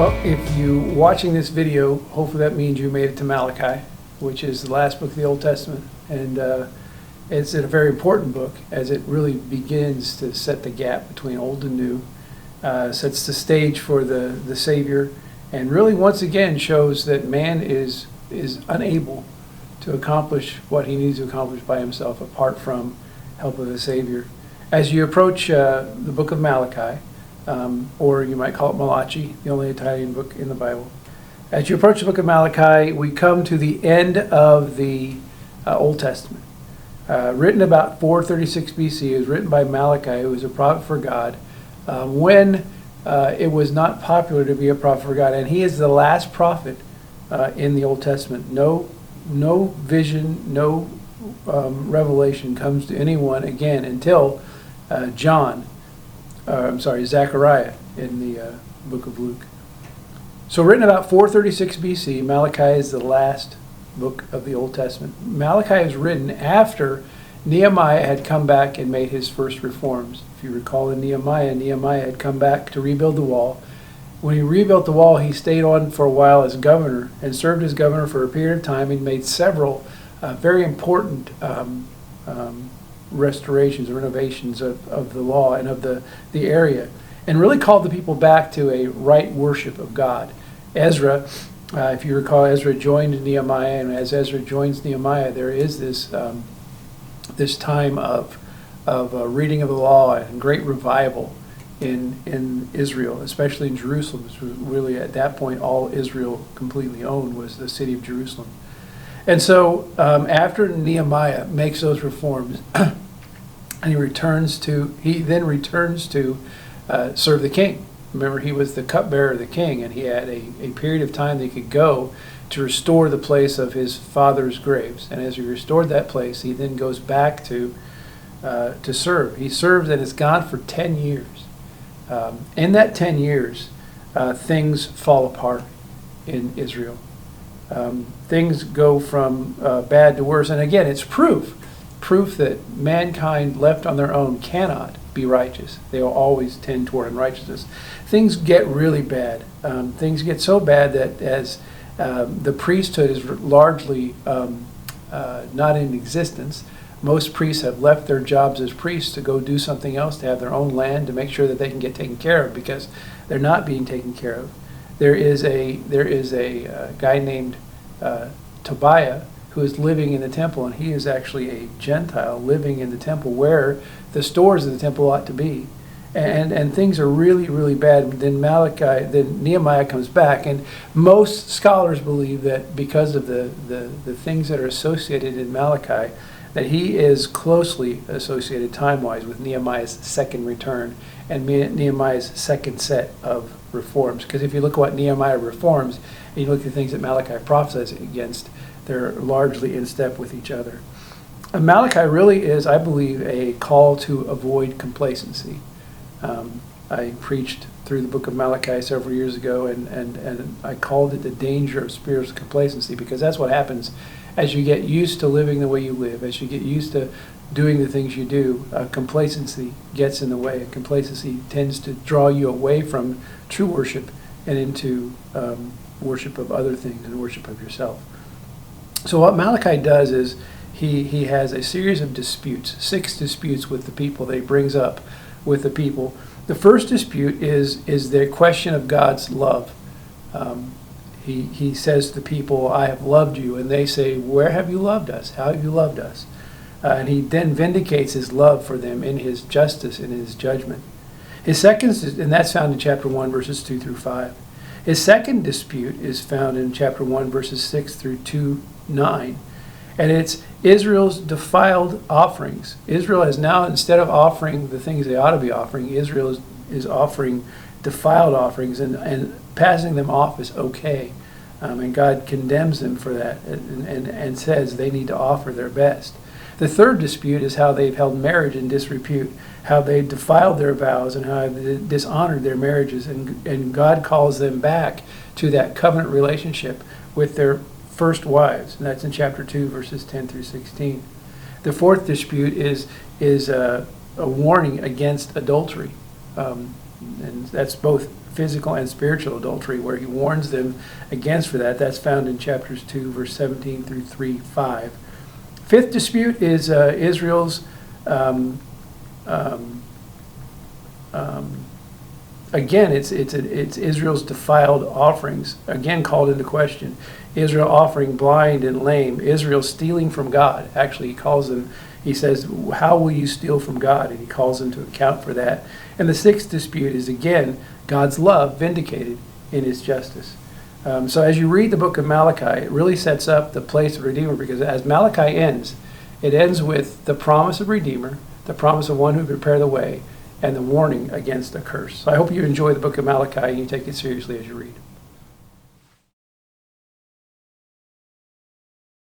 Well, if you watching this video, hopefully that means you made it to Malachi, which is the last book of the Old Testament. And it's a very important book as it really begins to set the gap between old and new, sets the stage for the Savior, and really once again shows that man is unable to accomplish what he needs to accomplish by himself apart from help of a Savior. As you approach the book of Malachi, or you might call it Malachi, the only Italian book in the Bible. As you approach the book of Malachi, we come to the end of the Old Testament. Written about 436 BC, it was written by Malachi, who was a prophet for God, when it was not popular to be a prophet for God. And he is the last prophet in the Old Testament. No vision, no revelation comes to anyone again until Zechariah in the book of Luke. So written about 436 BC, Malachi is the last book of the Old Testament. Malachi is written after Nehemiah had come back and made his first reforms. If you recall in Nehemiah had come back to rebuild the wall. When he rebuilt the wall, he stayed on for a while as governor and served as governor for a period of time and made several very important restorations or renovations of the law and of the area, and really called the people back to a right worship of God. Ezra, if you recall, Ezra joined Nehemiah, and as Ezra joins Nehemiah, there is this time of reading of the law and great revival in Israel, especially in Jerusalem, which was really at that point all Israel completely owned was the city of Jerusalem. And so after Nehemiah makes those reforms, and he then returns to serve the king. Remember, he was the cupbearer of the king, and he had a period of time that he could go to restore the place of his father's graves. And as he restored that place, he then goes back to serve. He serves and is gone for 10 years. In that 10 years, things fall apart in Israel. Things go from bad to worse. And again, it's proof that mankind left on their own cannot be righteous. They will always tend toward unrighteousness. Things get really bad. Things get so bad that as the priesthood is largely not in existence, most priests have left their jobs as priests to go do something else, to have their own land, to make sure that they can get taken care of, because they're not being taken care of. There is a guy named Tobiah who is living in the temple, and he is actually a Gentile living in the temple where the stores of the temple ought to be. And things are really, really bad. Then Nehemiah comes back, and most scholars believe that because of the things that are associated in Malachi, that he is closely associated time-wise with Nehemiah's second return and Nehemiah's second set of reforms. Because if you look at what Nehemiah reforms, and you look at the things that Malachi prophesies against, they're largely in step with each other. Malachi really is, I believe, a call to avoid complacency. I preached through the book of Malachi several years ago, and I called it the danger of spiritual complacency, because that's what happens as you get used to living the way you live, as you get used to doing the things you do. Complacency gets in the way, and complacency tends to draw you away from true worship and into worship of other things and worship of yourself. So what Malachi does is he has a series of disputes, 6 disputes with the people that he brings up with the people. The first dispute is the question of God's love. He says to the people, "I have loved you," and they say, "Where have you loved us? How have you loved us?" And he then vindicates his love for them in his justice and his judgment. His second, and that's found in chapter 1, verses 2 through 5. His second dispute is found in chapter 1, verses 6 through 2:9. And it's Israel's defiled offerings. Israel has now, instead of offering the things they ought to be offering, Israel is offering defiled offerings and passing them off as okay. And God condemns them for that and says they need to offer their best. The third dispute is how they've held marriage in disrepute, how they defiled their vows and how they dishonored their marriages. And God calls them back to that covenant relationship with their first wives. And that's in chapter 2, verses 10 through 16. The fourth dispute is a warning against adultery. And that's both physical and spiritual adultery, where he warns them against for that. That's found in chapters 2, verse 17 through 3:5. Fifth dispute is Israel's, again, it's Israel's defiled offerings, again called into question. Israel offering blind and lame. Israel stealing from God. Actually, he calls them, he says, how will you steal from God? And he calls them to account for that. And the sixth dispute is, again, God's love vindicated in his justice. So as you read the book of Malachi, it really sets up the place of Redeemer, because as Malachi ends, it ends with the promise of Redeemer, the promise of one who would prepare the way, and the warning against a curse. So I hope you enjoy the book of Malachi and you take it seriously as you read.